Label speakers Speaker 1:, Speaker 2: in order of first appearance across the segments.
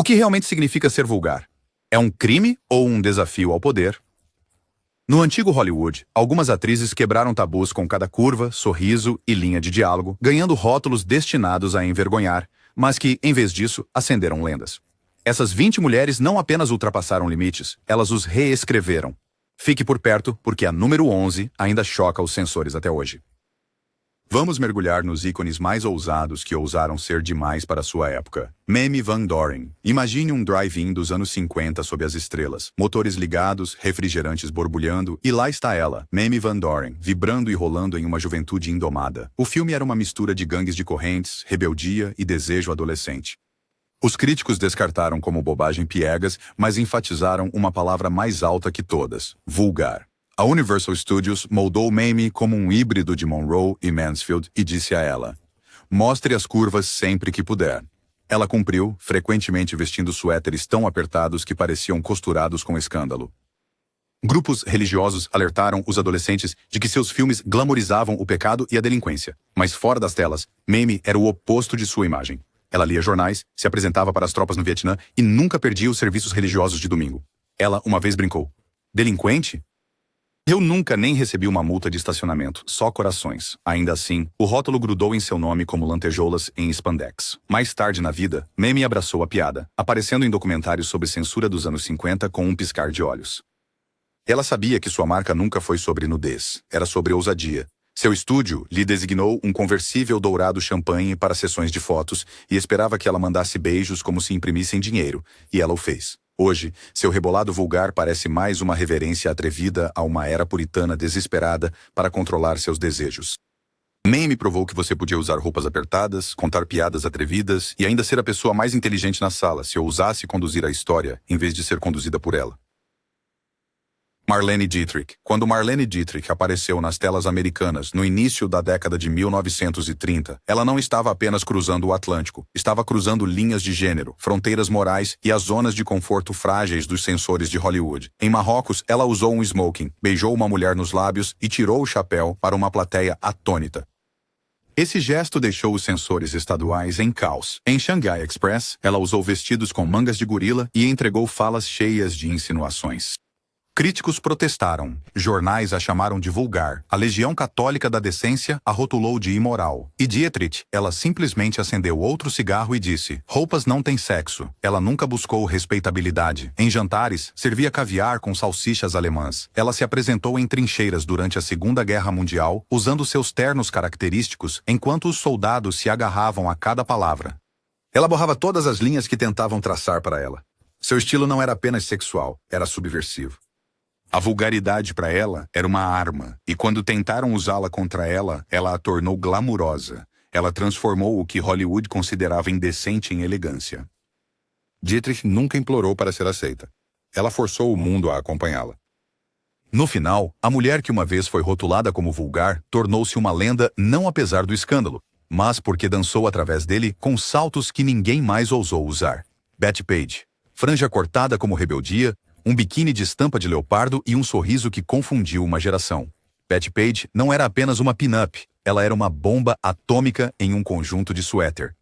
Speaker 1: que realmente significa ser vulgar? É um crime ou um desafio ao poder? No antigo Hollywood, algumas atrizes quebraram tabus com cada curva, sorriso e linha de diálogo, ganhando rótulos destinados a envergonhar, mas que, em vez disso, acenderam lendas. Essas 20 mulheres não apenas ultrapassaram limites, elas os reescreveram. Fique por perto, porque a número 11 ainda choca os sensores até hoje. Vamos mergulhar nos ícones mais ousados que ousaram ser demais para sua época. Mamie Van Doren. Imagine um drive-in dos anos 50 sob as estrelas. Motores ligados, refrigerantes borbulhando, e lá está ela, Mamie Van Doren, vibrando e rolando em uma juventude indomada. O filme era uma mistura de gangues de correntes, rebeldia e desejo adolescente. Os críticos descartaram como bobagem piegas, mas enfatizaram uma palavra mais alta que todas: vulgar. A Universal Studios moldou Mamie como um híbrido de Monroe e Mansfield e disse a ela: mostre as curvas sempre que puder. Ela cumpriu, frequentemente vestindo suéteres tão apertados que pareciam costurados com escândalo. Grupos religiosos alertaram os adolescentes de que seus filmes glamorizavam o pecado e a delinquência, mas fora das telas, Mamie era o oposto de sua imagem. Ela lia jornais, se apresentava para as tropas no Vietnã e nunca perdia os serviços religiosos de domingo. Ela uma vez brincou: delinquente? Eu nunca nem recebi uma multa de estacionamento, só corações. Ainda assim, o rótulo grudou em seu nome como lantejoulas em spandex. Mais tarde na vida, Mamie abraçou a piada, aparecendo em documentários sobre censura dos anos 50 com um piscar de olhos. Ela sabia que sua marca nunca foi sobre nudez, era sobre ousadia. Seu estúdio lhe designou um conversível dourado champanhe para sessões de fotos e esperava que ela mandasse beijos como se imprimissem dinheiro, e ela o fez. Hoje, seu rebolado vulgar parece mais uma reverência atrevida a uma era puritana desesperada para controlar seus desejos. Mamie provou que você podia usar roupas apertadas, contar piadas atrevidas e ainda ser a pessoa mais inteligente na sala se ousasse conduzir a história em vez de ser conduzida por ela. Marlene Dietrich. Quando Marlene Dietrich apareceu nas telas americanas no início da década de 1930, ela não estava apenas cruzando o Atlântico, estava cruzando linhas de gênero, fronteiras morais e as zonas de conforto frágeis dos sensores de Hollywood. Em Marrocos, ela usou um smoking, beijou uma mulher nos lábios e tirou o chapéu para uma plateia atônita. Esse gesto deixou os sensores estaduais em caos. Em Shanghai Express, ela usou vestidos com mangas de gorila e entregou falas cheias de insinuações. Críticos protestaram, jornais a chamaram de vulgar, a Legião Católica da Decência a rotulou de imoral. E Dietrich, ela simplesmente acendeu outro cigarro e disse: roupas não têm sexo. Ela nunca buscou respeitabilidade. Em jantares, servia caviar com salsichas alemãs. Ela se apresentou em trincheiras durante a Segunda Guerra Mundial, usando seus ternos característicos, enquanto os soldados se agarravam a cada palavra. Ela borrava todas as linhas que tentavam traçar para ela. Seu estilo não era apenas sexual, era subversivo. A vulgaridade para ela era uma arma, e quando tentaram usá-la contra ela, ela a tornou glamurosa. Ela transformou o que Hollywood considerava indecente em elegância. Dietrich nunca implorou para ser aceita. Ela forçou o mundo a acompanhá-la. No final, a mulher que uma vez foi rotulada como vulgar tornou-se uma lenda não apesar do escândalo, mas porque dançou através dele com saltos que ninguém mais ousou usar. Betty Page. Franja cortada como rebeldia, um biquíni de estampa de leopardo e um sorriso que confundiu uma geração. Betty Page não era apenas uma pin-up, ela era uma bomba atômica em um conjunto de suéter.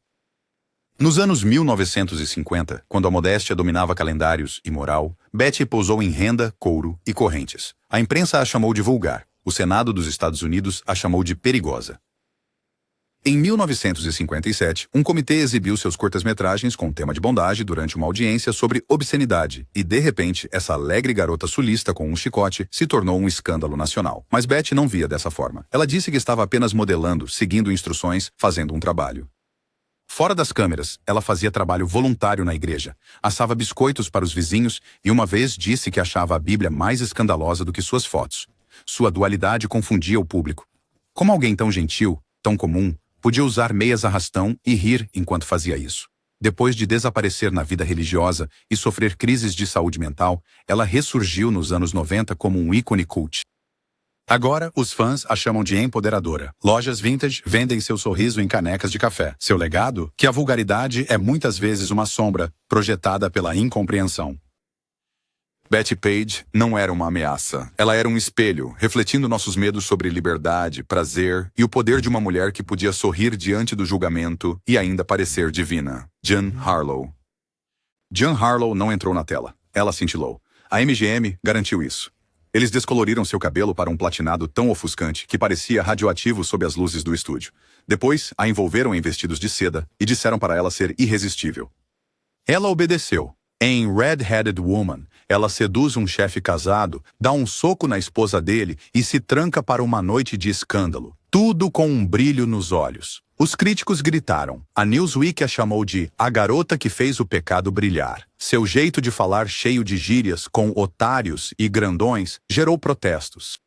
Speaker 1: Nos anos 1950, quando a modéstia dominava calendários e moral, Betty pousou em renda, couro e correntes. A imprensa a chamou de vulgar. O Senado dos Estados Unidos a chamou de perigosa. Em 1957, um comitê exibiu seus curtas-metragens com tema de bondade durante uma audiência sobre obscenidade, e de repente, essa alegre garota sulista com um chicote se tornou um escândalo nacional. Mas Betty não via dessa forma. Ela disse que estava apenas modelando, seguindo instruções, fazendo um trabalho. Fora das câmeras, ela fazia trabalho voluntário na igreja, assava biscoitos para os vizinhos e uma vez disse que achava a Bíblia mais escandalosa do que suas fotos. Sua dualidade confundia o público. Como alguém tão gentil, tão comum, podia usar meias arrastão e rir enquanto fazia isso. Depois de desaparecer na vida religiosa e sofrer crises de saúde mental, ela ressurgiu nos anos 90 como um ícone cult. Agora, os fãs a chamam de empoderadora. Lojas vintage vendem seu sorriso em canecas de café. Seu legado? Que a vulgaridade é muitas vezes uma sombra, projetada pela incompreensão. Betty Page não era uma ameaça. Ela era um espelho, refletindo nossos medos sobre liberdade, prazer e o poder de uma mulher que podia sorrir diante do julgamento e ainda parecer divina. Jean Harlow. Jean Harlow não entrou na tela. Ela cintilou. A MGM garantiu isso. Eles descoloriram seu cabelo para um platinado tão ofuscante que parecia radioativo sob as luzes do estúdio. Depois, a envolveram em vestidos de seda e disseram para ela ser irresistível. Ela obedeceu. Em Red-Headed Woman, ela seduz um chefe casado, dá um soco na esposa dele e se tranca para uma noite de escândalo. Tudo com um brilho nos olhos. Os críticos gritaram. A Newsweek a chamou de a garota que fez o pecado brilhar. Seu jeito de falar cheio de gírias, com otários e grandões, gerou protestos.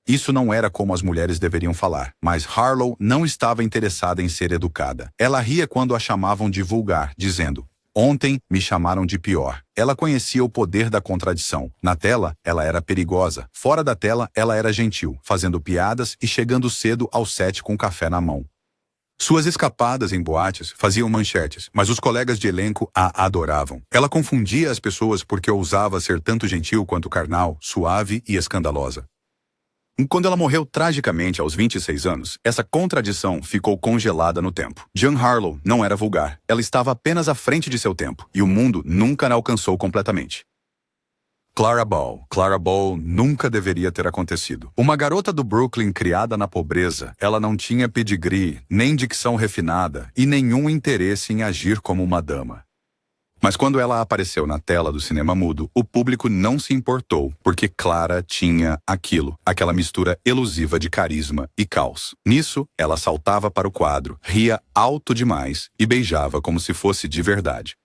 Speaker 1: Isso não era como as mulheres deveriam falar, mas Harlow não estava interessada em ser educada. Ela ria quando a chamavam de vulgar, dizendo: "Ontem me chamaram de pior." Ela conhecia o poder da contradição. Na tela, ela era perigosa. Fora da tela, ela era gentil, fazendo piadas e chegando cedo ao set com café na mão. Suas escapadas em boates faziam manchetes, mas os colegas de elenco a adoravam. Ela confundia as pessoas porque ousava ser tanto gentil quanto carnal, suave e escandalosa. Quando ela morreu tragicamente aos 26 anos, essa contradição ficou congelada no tempo. Jean Harlow não era vulgar. Ela estava apenas à frente de seu tempo, e o mundo nunca a alcançou completamente. Clara Bow nunca deveria ter acontecido. Uma garota do Brooklyn criada na pobreza, ela não tinha pedigree, nem dicção refinada e nenhum interesse em agir como uma dama. Mas quando ela apareceu na tela do cinema mudo, o público não se importou, porque Clara tinha aquela mistura elusiva de carisma e caos. Nisso, ela saltava para o quadro, ria alto demais e beijava como se fosse de verdade.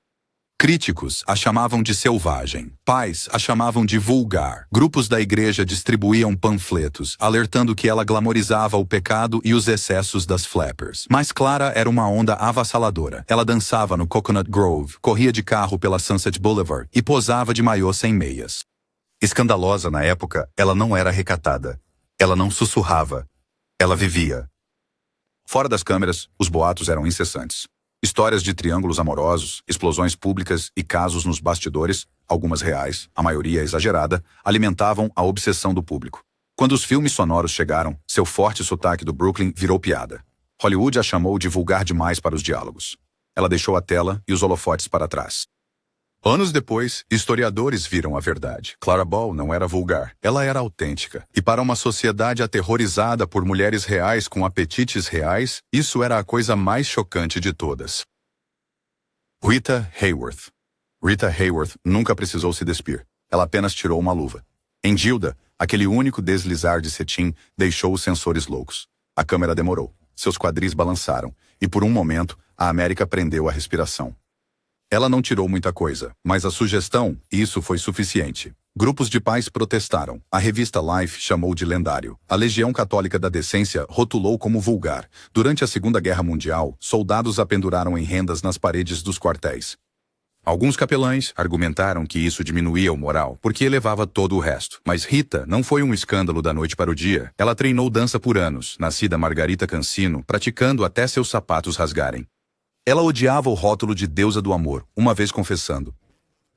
Speaker 1: Críticos a chamavam de selvagem. Pais a chamavam de vulgar. Grupos da igreja distribuíam panfletos, alertando que ela glamorizava o pecado e os excessos das flappers. Mas Clara era uma onda avassaladora. Ela dançava no Coconut Grove, corria de carro pela Sunset Boulevard e posava de maiô sem meias. Escandalosa na época, ela não era recatada. Ela não sussurrava. Ela vivia. Fora das câmeras, os boatos eram incessantes. Histórias de triângulos amorosos, explosões públicas e casos nos bastidores, algumas reais, a maioria exagerada, alimentavam a obsessão do público. Quando os filmes sonoros chegaram, seu forte sotaque do Brooklyn virou piada. Hollywood a chamou de vulgar demais para os diálogos. Ela deixou a tela e os holofotes para trás. Anos depois, historiadores viram a verdade. Clara Bow não era vulgar, ela era autêntica. E para uma sociedade aterrorizada por mulheres reais com apetites reais, isso era a coisa mais chocante de todas. Rita Hayworth. Rita Hayworth nunca precisou se despir. Ela apenas tirou uma luva. Em Gilda, aquele único deslizar de cetim deixou os sensores loucos. A câmera demorou. Seus quadris balançaram. E por um momento, a América prendeu a respiração. Ela não tirou muita coisa, mas a sugestão, isso foi suficiente. Grupos de pais protestaram. A revista Life chamou de lendário. A Legião Católica da Decência rotulou como vulgar. Durante a Segunda Guerra Mundial, soldados a penduraram em rendas nas paredes dos quartéis. Alguns capelães argumentaram que isso diminuía o moral, porque elevava todo o resto. Mas Rita não foi um escândalo da noite para o dia. Ela treinou dança por anos, nascida Margarita Cancino, praticando até seus sapatos rasgarem. Ela odiava o rótulo de deusa do amor, uma vez confessando: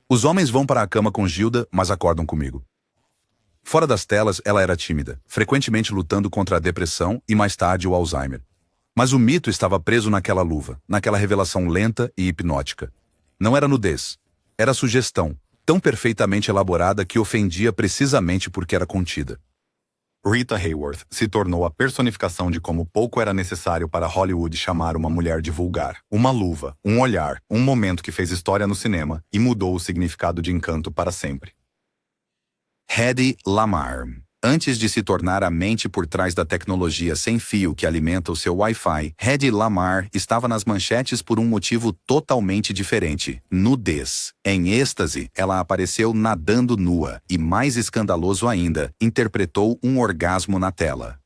Speaker 1: "Os homens vão para a cama com Gilda, mas acordam comigo." Fora das telas, ela era tímida, frequentemente lutando contra a depressão e mais tarde o Alzheimer. Mas o mito estava preso naquela luva, naquela revelação lenta e hipnótica. Não era nudez, era sugestão, tão perfeitamente elaborada que ofendia precisamente porque era contida. Rita Hayworth se tornou a personificação de como pouco era necessário para Hollywood chamar uma mulher de vulgar. Uma luva, um olhar, um momento que fez história no cinema e mudou o significado de Encanto para sempre. Hedy Lamarr. Antes de se tornar a mente por trás da tecnologia sem fio que alimenta o seu Wi-Fi, Hedy Lamarr estava nas manchetes por um motivo totalmente diferente: nudez. Em êxtase, ela apareceu nadando nua e, mais escandaloso ainda, interpretou um orgasmo na tela.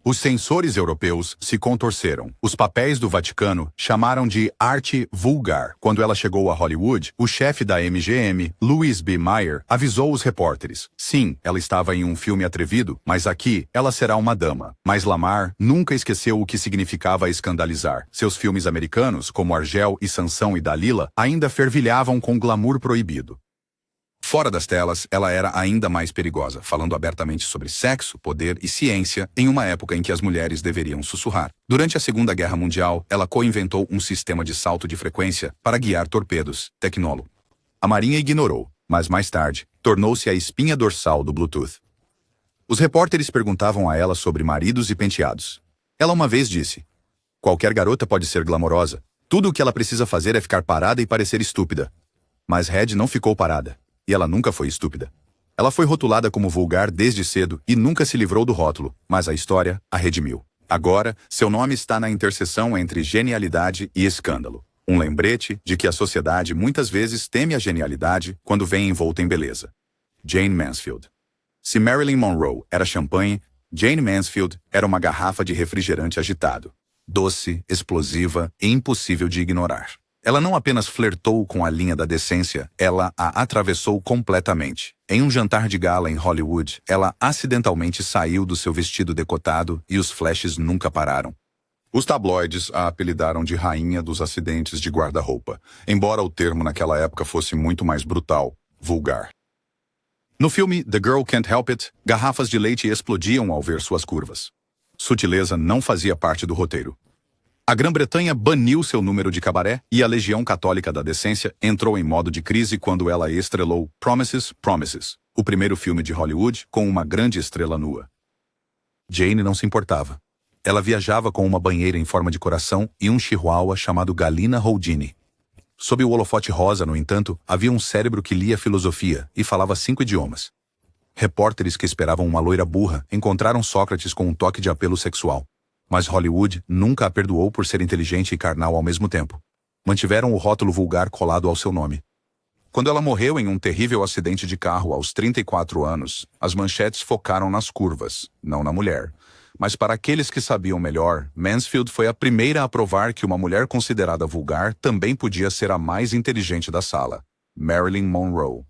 Speaker 1: Os censores europeus se contorceram. Os papéis do Vaticano chamaram de arte vulgar. Quando ela chegou a Hollywood, o chefe da MGM, Louis B. Mayer, avisou os repórteres. Sim, ela estava em um filme atrevido, mas aqui ela será uma dama. Mas Lamarr nunca esqueceu o que significava escandalizar. Seus filmes americanos, como Argel e Sansão e Dalila, ainda fervilhavam com glamour proibido. Fora das telas, ela era ainda mais perigosa, falando abertamente sobre sexo, poder e ciência em uma época em que as mulheres deveriam sussurrar. Durante a Segunda Guerra Mundial, ela co-inventou um sistema de salto de frequência para guiar torpedos, tecnolo. A Marinha ignorou, mas mais tarde, tornou-se a espinha dorsal do Bluetooth. Os repórteres perguntavam a ela sobre maridos e penteados. Ela uma vez disse: "Qualquer garota pode ser glamourosa. Tudo o que ela precisa fazer é ficar parada e parecer estúpida." Mas Red não ficou parada. E ela nunca foi estúpida. Ela foi rotulada como vulgar desde cedo e nunca se livrou do rótulo, mas a história a redimiu. Agora, seu nome está na interseção entre genialidade e escândalo. Um lembrete de que a sociedade muitas vezes teme a genialidade quando vem envolta em beleza. Jayne Mansfield. Se Marilyn Monroe era champanhe, Jayne Mansfield era uma garrafa de refrigerante agitado. Doce, explosiva e impossível de ignorar. Ela não apenas flertou com a linha da decência, ela a atravessou completamente. Em um jantar de gala em Hollywood, ela acidentalmente saiu do seu vestido decotado e os flashes nunca pararam. Os tabloides a apelidaram de rainha dos acidentes de guarda-roupa, embora o termo naquela época fosse muito mais brutal, vulgar. No filme The Girl Can't Help It, garrafas de leite explodiam ao ver suas curvas. Sutileza não fazia parte do roteiro. A Grã-Bretanha baniu seu número de cabaré e a Legião Católica da Decência entrou em modo de crise quando ela estrelou Promises, Promises, o primeiro filme de Hollywood com uma grande estrela nua. Jayne não se importava. Ela viajava com uma banheira em forma de coração e um chihuahua chamado Galina Houdini. Sob o holofote rosa, no entanto, havia um cérebro que lia filosofia e falava 5 idiomas. Repórteres que esperavam uma loira burra encontraram Sócrates com um toque de apelo sexual. Mas Hollywood nunca a perdoou por ser inteligente e carnal ao mesmo tempo. Mantiveram o rótulo vulgar colado ao seu nome. Quando ela morreu em um terrível acidente de carro aos 34 anos, as manchetes focaram nas curvas, não na mulher. Mas para aqueles que sabiam melhor, Mansfield foi a primeira a provar que uma mulher considerada vulgar também podia ser a mais inteligente da sala. Marilyn Monroe.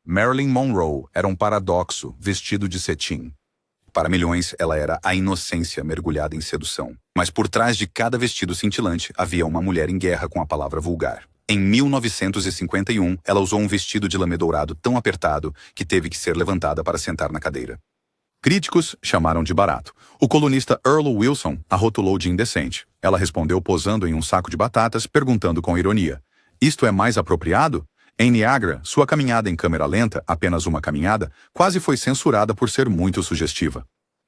Speaker 1: Marilyn Monroe era um paradoxo vestido de cetim. Para milhões, ela era a inocência mergulhada em sedução. Mas por trás de cada vestido cintilante, havia uma mulher em guerra com a palavra vulgar. Em 1951, ela usou um vestido de lame dourado tão apertado que teve que ser levantada para sentar na cadeira. Críticos chamaram de barato. O colunista Earl Wilson a rotulou de indecente. Ela respondeu posando em um saco de batatas, perguntando com ironia: "Isto é mais apropriado?" Em Niagara, sua caminhada em câmera lenta, apenas uma caminhada, quase foi censurada por ser muito sugestiva.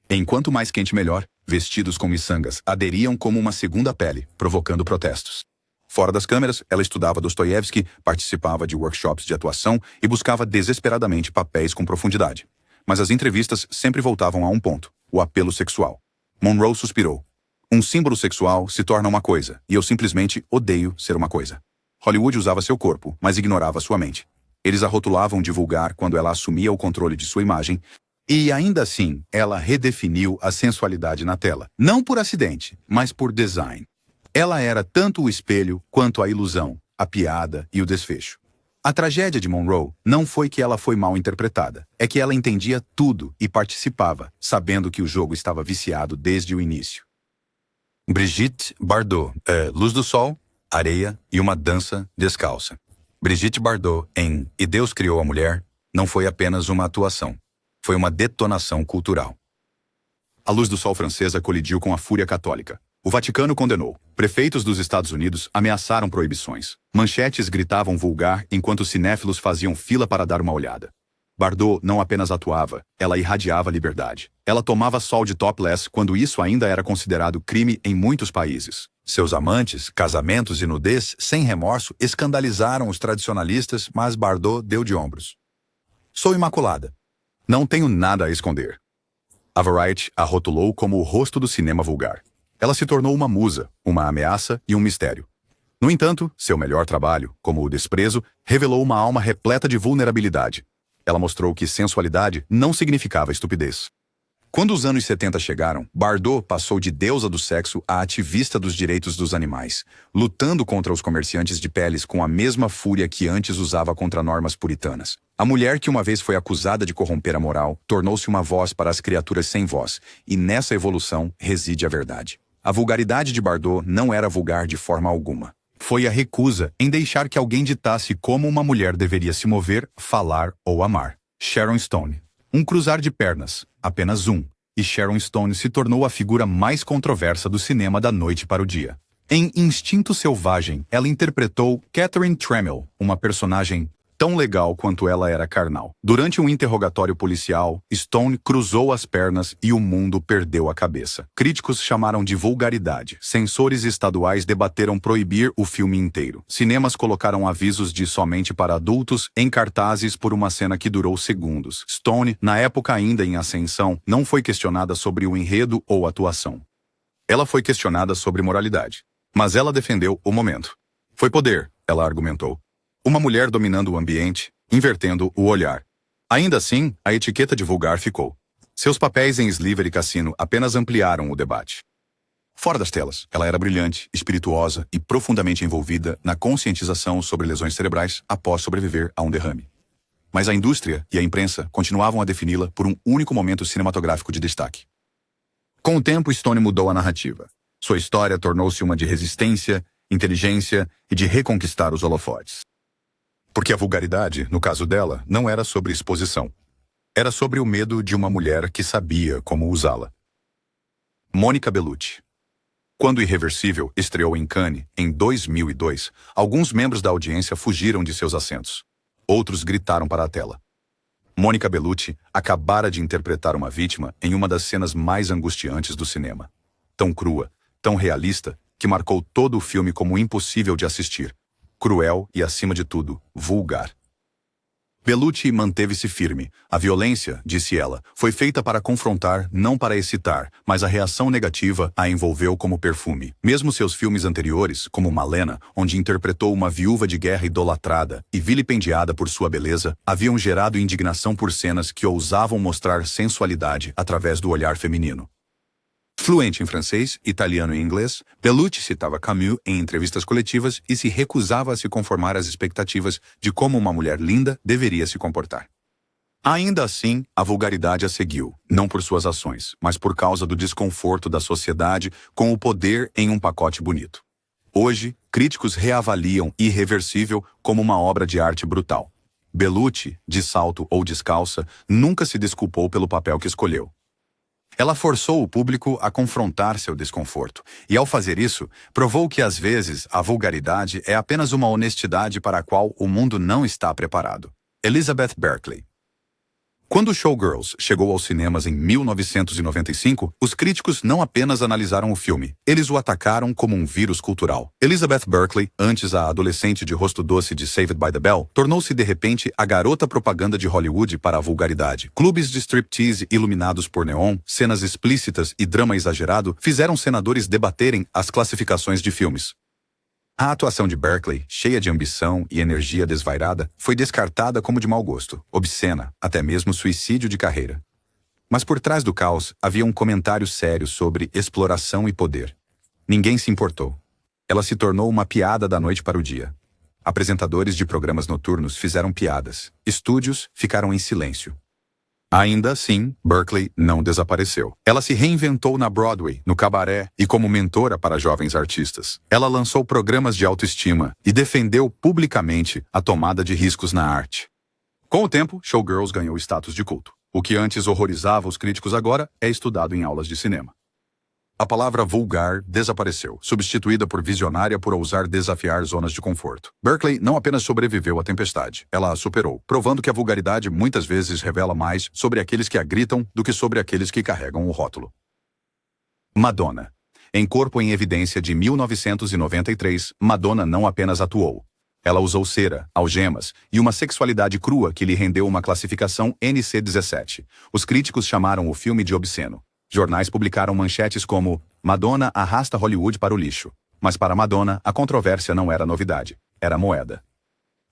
Speaker 1: Enquanto mais quente melhor, vestidos com miçangas aderiam como uma segunda pele, provocando protestos. Fora das câmeras, ela estudava Dostoiévski, participava de workshops de atuação e buscava desesperadamente papéis com profundidade. Mas as entrevistas sempre voltavam a um ponto: o apelo sexual. Monroe suspirou. "Um símbolo sexual se torna uma coisa, e eu simplesmente odeio ser uma coisa." Hollywood usava seu corpo, mas ignorava sua mente. Eles a rotulavam de vulgar quando ela assumia o controle de sua imagem, e ainda assim, ela redefiniu a sensualidade na tela. Não por acidente, mas por design. Ela era tanto o espelho quanto a ilusão, a piada e o desfecho. A tragédia de Monroe não foi que ela foi mal interpretada, é que ela entendia tudo e participava, sabendo que o jogo estava viciado desde o início. Brigitte Bardot, Luz do Sol, Areia e uma Dança Descalça. Brigitte Bardot em E Deus Criou a Mulher não foi apenas uma atuação, foi uma detonação cultural. A Luz do Sol francesa colidiu com a fúria católica. O Vaticano condenou. Prefeitos dos Estados Unidos ameaçaram proibições. Manchetes gritavam vulgar enquanto cinéfilos faziam fila para dar uma olhada. Bardot não apenas atuava, ela irradiava liberdade. Ela tomava sol de topless quando isso ainda era considerado crime em muitos países. Seus amantes, casamentos e nudez sem remorso escandalizaram os tradicionalistas, mas Bardot deu de ombros. "Sou imaculada. Não tenho nada a esconder." A Variety a rotulou como o rosto do cinema vulgar. Ela se tornou uma musa, uma ameaça e um mistério. No entanto, seu melhor trabalho, como O Desprezo, revelou uma alma repleta de vulnerabilidade. Ela mostrou que sensualidade não significava estupidez. Quando os anos 70 chegaram, Bardot passou de deusa do sexo a ativista dos direitos dos animais, lutando contra os comerciantes de peles com a mesma fúria que antes usava contra normas puritanas. A mulher que uma vez foi acusada de corromper a moral tornou-se uma voz para as criaturas sem voz, e nessa evolução reside a verdade. A vulgaridade de Bardot não era vulgar de forma alguma. Foi a recusa em deixar que alguém ditasse como uma mulher deveria se mover, falar ou amar. Sharon Stone. Um cruzar de pernas, apenas um, e Sharon Stone se tornou a figura mais controversa do cinema da noite para o dia. Em Instinto Selvagem, ela interpretou Catherine Tramiel, uma personagem tão legal quanto ela era carnal. Durante um interrogatório policial, Stone cruzou as pernas e o mundo perdeu a cabeça. Críticos chamaram de vulgaridade. Censores estaduais debateram proibir o filme inteiro. Cinemas colocaram avisos de somente para adultos em cartazes por uma cena que durou segundos. Stone, na época ainda em ascensão, não foi questionada sobre o enredo ou atuação. Ela foi questionada sobre moralidade. Mas ela defendeu o momento. Foi poder, ela argumentou. Uma mulher dominando o ambiente, invertendo o olhar. Ainda assim, a etiqueta de vulgar ficou. Seus papéis em Sliver e Cassino apenas ampliaram o debate. Fora das telas, ela era brilhante, espirituosa e profundamente envolvida na conscientização sobre lesões cerebrais após sobreviver a um derrame. Mas a indústria e a imprensa continuavam a defini-la por um único momento cinematográfico de destaque. Com o tempo, Stone mudou a narrativa. Sua história tornou-se uma de resistência, inteligência e de reconquistar os holofotes. Porque a vulgaridade, no caso dela, não era sobre exposição. Era sobre o medo de uma mulher que sabia como usá-la. Monica Bellucci. Quando Irreversível estreou em Cannes, em 2002, alguns membros da audiência fugiram de seus assentos. Outros gritaram para a tela. Monica Bellucci acabara de interpretar uma vítima em uma das cenas mais angustiantes do cinema. Tão crua, tão realista, que marcou todo o filme como impossível de assistir. Cruel e, acima de tudo, vulgar. Bellucci manteve-se firme. A violência, disse ela, foi feita para confrontar, não para excitar, mas a reação negativa a envolveu como perfume. Mesmo seus filmes anteriores, como Malena, onde interpretou uma viúva de guerra idolatrada e vilipendiada por sua beleza, haviam gerado indignação por cenas que ousavam mostrar sensualidade através do olhar feminino. Fluente em francês, italiano e inglês, Bellucci citava Camus em entrevistas coletivas e se recusava a se conformar às expectativas de como uma mulher linda deveria se comportar. Ainda assim, a vulgaridade a seguiu, não por suas ações, mas por causa do desconforto da sociedade com o poder em um pacote bonito. Hoje, críticos reavaliam Irreversível como uma obra de arte brutal. Bellucci, de salto ou descalça, nunca se desculpou pelo papel que escolheu. Ela forçou o público a confrontar seu desconforto, e ao fazer isso, provou que às vezes a vulgaridade é apenas uma honestidade para a qual o mundo não está preparado. Elizabeth Berkley. Quando Showgirls chegou aos cinemas em 1995, os críticos não apenas analisaram o filme, eles o atacaram como um vírus cultural. Elizabeth Berkley, antes a adolescente de rosto doce de Saved by the Bell, tornou-se de repente a garota propaganda de Hollywood para a vulgaridade. Clubes de striptease iluminados por neon, cenas explícitas e drama exagerado fizeram senadores debaterem as classificações de filmes. A atuação de Berkley, cheia de ambição e energia desvairada, foi descartada como de mau gosto, obscena, até mesmo suicídio de carreira. Mas por trás do caos havia um comentário sério sobre exploração e poder. Ninguém se importou. Ela se tornou uma piada da noite para o dia. Apresentadores de programas noturnos fizeram piadas. Estúdios ficaram em silêncio. Ainda assim, Berkley não desapareceu. Ela se reinventou na Broadway, no cabaré e como mentora para jovens artistas. Ela lançou programas de autoestima e defendeu publicamente a tomada de riscos na arte. Com o tempo, Showgirls ganhou status de culto. O que antes horrorizava os críticos agora é estudado em aulas de cinema. A palavra vulgar desapareceu, substituída por visionária por ousar desafiar zonas de conforto. Berkley não apenas sobreviveu à tempestade, ela a superou, provando que a vulgaridade muitas vezes revela mais sobre aqueles que a gritam do que sobre aqueles que carregam o rótulo. Madonna. Em Corpo em Evidência de 1993, Madonna não apenas atuou. Ela usou cera, algemas e uma sexualidade crua que lhe rendeu uma classificação NC-17. Os críticos chamaram o filme de obsceno. Jornais publicaram manchetes como Madonna arrasta Hollywood para o lixo. Mas para Madonna, a controvérsia não era novidade, era moeda.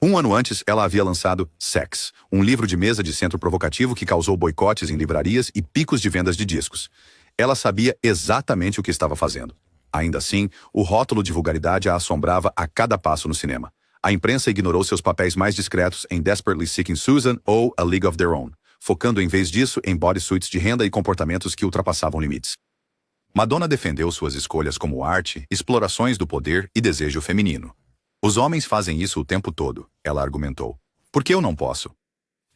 Speaker 1: Um ano antes, ela havia lançado Sex, um livro de mesa de centro provocativo que causou boicotes em livrarias e picos de vendas de discos. Ela sabia exatamente o que estava fazendo. Ainda assim, o rótulo de vulgaridade a assombrava a cada passo no cinema. A imprensa ignorou seus papéis mais discretos em Desperately Seeking Susan ou A League of Their Own, focando em vez disso em bodysuits de renda e comportamentos que ultrapassavam limites. Madonna defendeu suas escolhas como arte, explorações do poder e desejo feminino. Os homens fazem isso o tempo todo, ela argumentou. Por que eu não posso?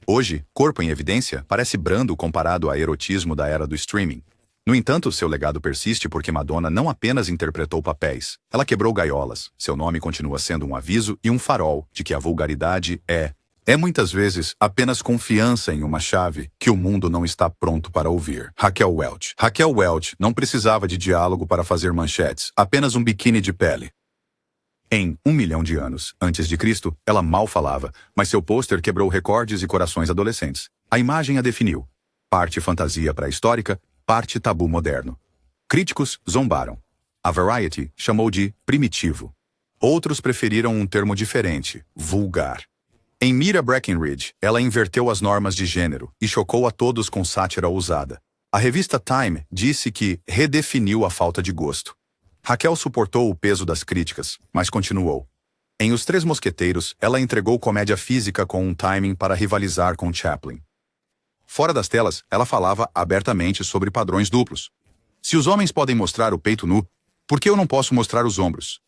Speaker 1: Hoje, Corpo em Evidência parece brando comparado ao erotismo da era do streaming. No entanto, seu legado persiste porque Madonna não apenas interpretou papéis, ela quebrou gaiolas. Seu nome continua sendo um aviso e um farol de que a vulgaridade é É muitas vezes apenas confiança em uma chave que o mundo não está pronto para ouvir. Raquel Welch. Raquel Welch não precisava de diálogo para fazer manchetes, apenas um biquíni de pele. Em 1 milhão de anos antes de Cristo, ela mal falava, mas seu pôster quebrou recordes e corações adolescentes. A imagem a definiu. Parte fantasia pré-histórica, parte tabu moderno. Críticos zombaram. A Variety chamou de primitivo. Outros preferiram um termo diferente, vulgar. Em Mira Breckinridge, ela inverteu as normas de gênero e chocou a todos com sátira ousada. A revista Time disse que redefiniu a falta de gosto. Raquel suportou o peso das críticas, mas continuou. Em Os Três Mosqueteiros, ela entregou comédia física com um timing para rivalizar com Chaplin. Fora das telas, ela falava abertamente sobre padrões duplos. Se os homens podem mostrar o peito nu, por que eu não posso mostrar os ombros?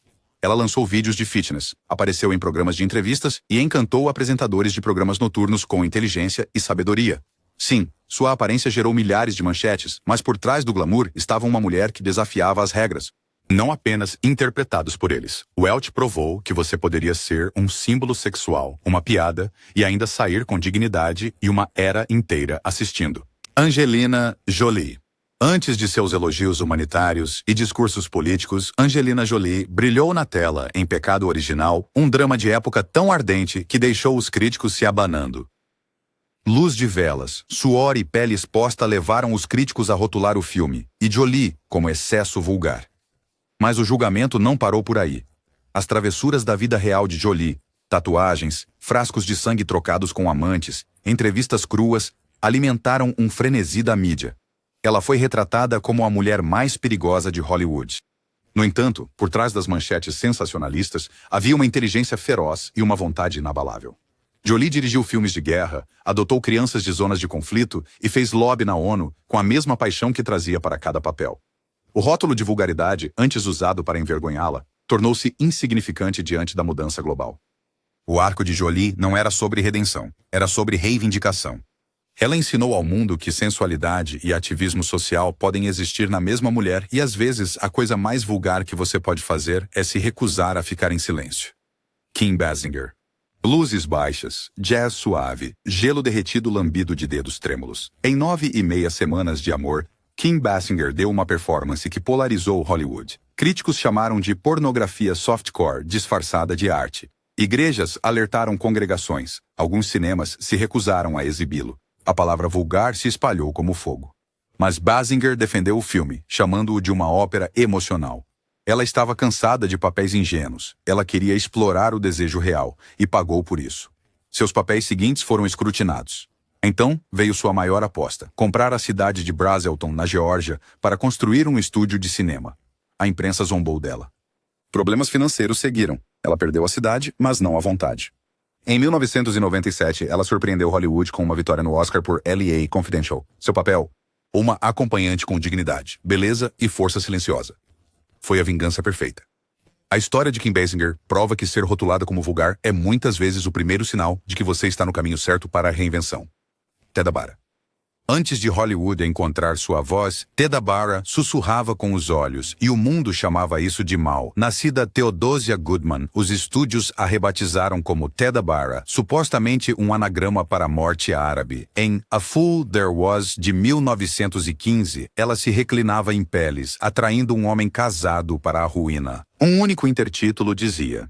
Speaker 1: Ela lançou vídeos de fitness, apareceu em programas de entrevistas e encantou apresentadores de programas noturnos com inteligência e sabedoria. Sim, sua aparência gerou milhares de manchetes, mas por trás do glamour estava uma mulher que desafiava as regras. Não apenas interpretados por eles. Welch provou que você poderia ser um símbolo sexual, uma piada, e ainda sair com dignidade e uma era inteira assistindo. Angelina Jolie. Antes de seus elogios humanitários e discursos políticos, Angelina Jolie brilhou na tela em Pecado Original, um drama de época tão ardente que deixou os críticos se abanando. Luz de velas, suor e pele exposta levaram os críticos a rotular o filme, e Jolie como excesso vulgar. Mas o julgamento não parou por aí. As travessuras da vida real de Jolie, tatuagens, frascos de sangue trocados com amantes, entrevistas cruas, alimentaram um frenesi da mídia. Ela foi retratada como a mulher mais perigosa de Hollywood. No entanto, por trás das manchetes sensacionalistas, havia uma inteligência feroz e uma vontade inabalável. Jolie dirigiu filmes de guerra, adotou crianças de zonas de conflito e fez lobby na ONU com a mesma paixão que trazia para cada papel. O rótulo de vulgaridade, antes usado para envergonhá-la, tornou-se insignificante diante da mudança global. O arco de Jolie não era sobre redenção, era sobre reivindicação. Ela ensinou ao mundo que sensualidade e ativismo social podem existir na mesma mulher e, às vezes, a coisa mais vulgar que você pode fazer é se recusar a ficar em silêncio. Kim Basinger. Bluses baixas, jazz suave, gelo derretido lambido de dedos trêmulos. Em 9,5 semanas de amor, Kim Basinger deu uma performance que polarizou Hollywood. Críticos chamaram de pornografia softcore disfarçada de arte. Igrejas alertaram congregações. Alguns cinemas se recusaram a exibi-lo. A palavra vulgar se espalhou como fogo. Mas Basinger defendeu o filme, chamando-o de uma ópera emocional. Ela estava cansada de papéis ingênuos. Ela queria explorar o desejo real e pagou por isso. Seus papéis seguintes foram escrutinados. Então, veio sua maior aposta, comprar a cidade de Braselton, na Geórgia, para construir um estúdio de cinema. A imprensa zombou dela. Problemas financeiros seguiram. Ela perdeu a cidade, mas não a vontade. Em 1997, ela surpreendeu Hollywood com uma vitória no Oscar por L.A. Confidential. Seu papel? Uma acompanhante com dignidade, beleza e força silenciosa. Foi a vingança perfeita. A história de Kim Basinger prova que ser rotulada como vulgar é muitas vezes o primeiro sinal de que você está no caminho certo para a reinvenção. Theda Bara. Antes de Hollywood encontrar sua voz, Theda Bara sussurrava com os olhos, e o mundo chamava isso de mal. Nascida Theodosia Goodman, os estúdios a rebatizaram como Theda Bara, supostamente um anagrama para a morte árabe. Em A Fool There Was, de 1915, ela se reclinava em peles, atraindo um homem casado para a ruína. Um único intertítulo dizia: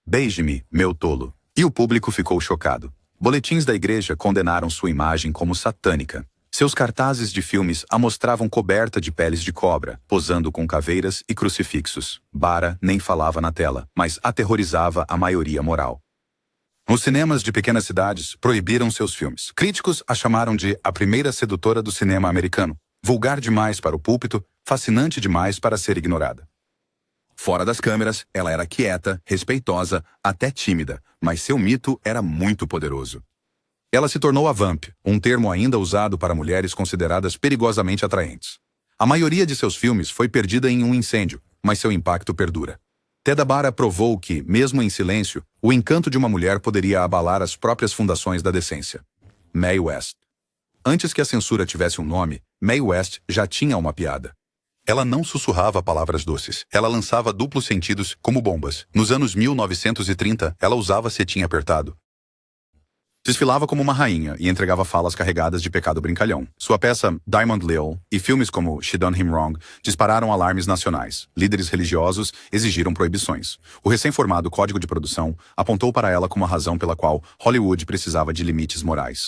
Speaker 1: Beije-me, meu tolo. E o público ficou chocado. Boletins da igreja condenaram sua imagem como satânica. Seus cartazes de filmes a mostravam coberta de peles de cobra, posando com caveiras e crucifixos. Bara nem falava na tela, mas aterrorizava a maioria moral. Os cinemas de pequenas cidades proibiram seus filmes. Críticos a chamaram de a primeira sedutora do cinema americano. Vulgar demais para o púlpito, fascinante demais para ser ignorada. Fora das câmeras, ela era quieta, respeitosa, até tímida, mas seu mito era muito poderoso. Ela se tornou a vamp, um termo ainda usado para mulheres consideradas perigosamente atraentes. A maioria de seus filmes foi perdida em um incêndio, mas seu impacto perdura. Theda Bara provou que, mesmo em silêncio, o encanto de uma mulher poderia abalar as próprias fundações da decência. Mae West. Antes que a censura tivesse um nome, Mae West já tinha uma piada. Ela não sussurrava palavras doces. Ela lançava duplos sentidos como bombas. Nos anos 1930, ela usava cetim apertado. Desfilava como uma rainha e entregava falas carregadas de pecado brincalhão. Sua peça Diamond Lil e filmes como She Done Him Wrong dispararam alarmes nacionais. Líderes religiosos exigiram proibições. O recém-formado Código de Produção apontou para ela como a razão pela qual Hollywood precisava de limites morais.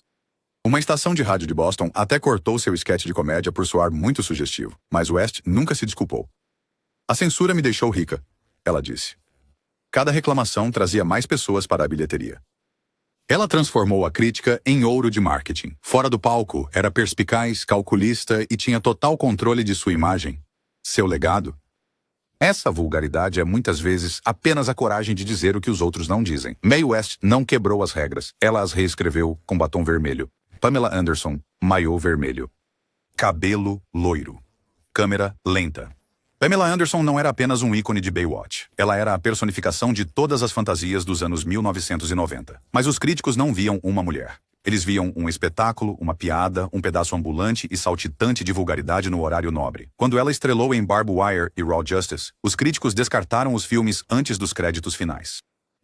Speaker 1: Uma estação de rádio de Boston até cortou seu esquete de comédia por soar muito sugestivo, mas West nunca se desculpou. "A censura me deixou rica", ela disse. Cada reclamação trazia mais pessoas para a bilheteria. Ela transformou a crítica em ouro de marketing. Fora do palco, era perspicaz, calculista e tinha total controle de sua imagem. Seu legado? Essa vulgaridade é muitas vezes apenas a coragem de dizer o que os outros não dizem. Mae West não quebrou as regras. Ela as reescreveu com batom vermelho. Pamela Anderson, maiô vermelho. Cabelo loiro. Câmera lenta. Pamela Anderson não era apenas um ícone de Baywatch. Ela era a personificação de todas as fantasias dos anos 1990. Mas os críticos não viam uma mulher. Eles viam um espetáculo, uma piada, um pedaço ambulante e saltitante de vulgaridade no horário nobre. Quando ela estrelou em Barbed Wire e Raw Justice, os críticos descartaram os filmes antes dos créditos finais.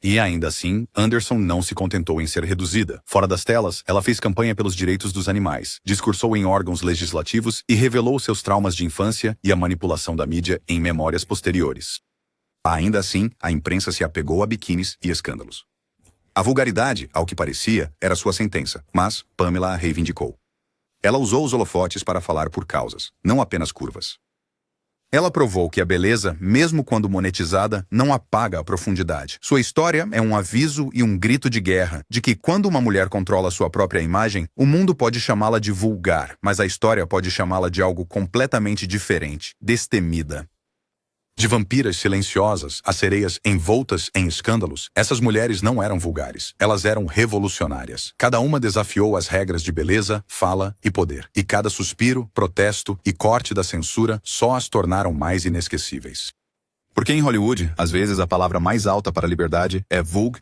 Speaker 1: E ainda assim, Anderson não se contentou em ser reduzida. Fora das telas, ela fez campanha pelos direitos dos animais, discursou em órgãos legislativos e revelou seus traumas de infância e a manipulação da mídia em memórias posteriores. Ainda assim, a imprensa se apegou a biquínis e escândalos. A vulgaridade, ao que parecia, era sua sentença, mas Pamela a reivindicou. Ela usou os holofotes para falar por causas, não apenas curvas. Ela provou que a beleza, mesmo quando monetizada, não apaga a profundidade. Sua história é um aviso e um grito de guerra, de que quando uma mulher controla sua própria imagem, o mundo pode chamá-la de vulgar, mas a história pode chamá-la de algo completamente diferente, destemida. De vampiras silenciosas a sereias envoltas em escândalos, essas mulheres não eram vulgares, elas eram revolucionárias. Cada uma desafiou as regras de beleza, fala e poder. E cada suspiro, protesto e corte da censura só as tornaram mais inesquecíveis. Porque em Hollywood, às vezes a palavra mais alta para a liberdade é vulg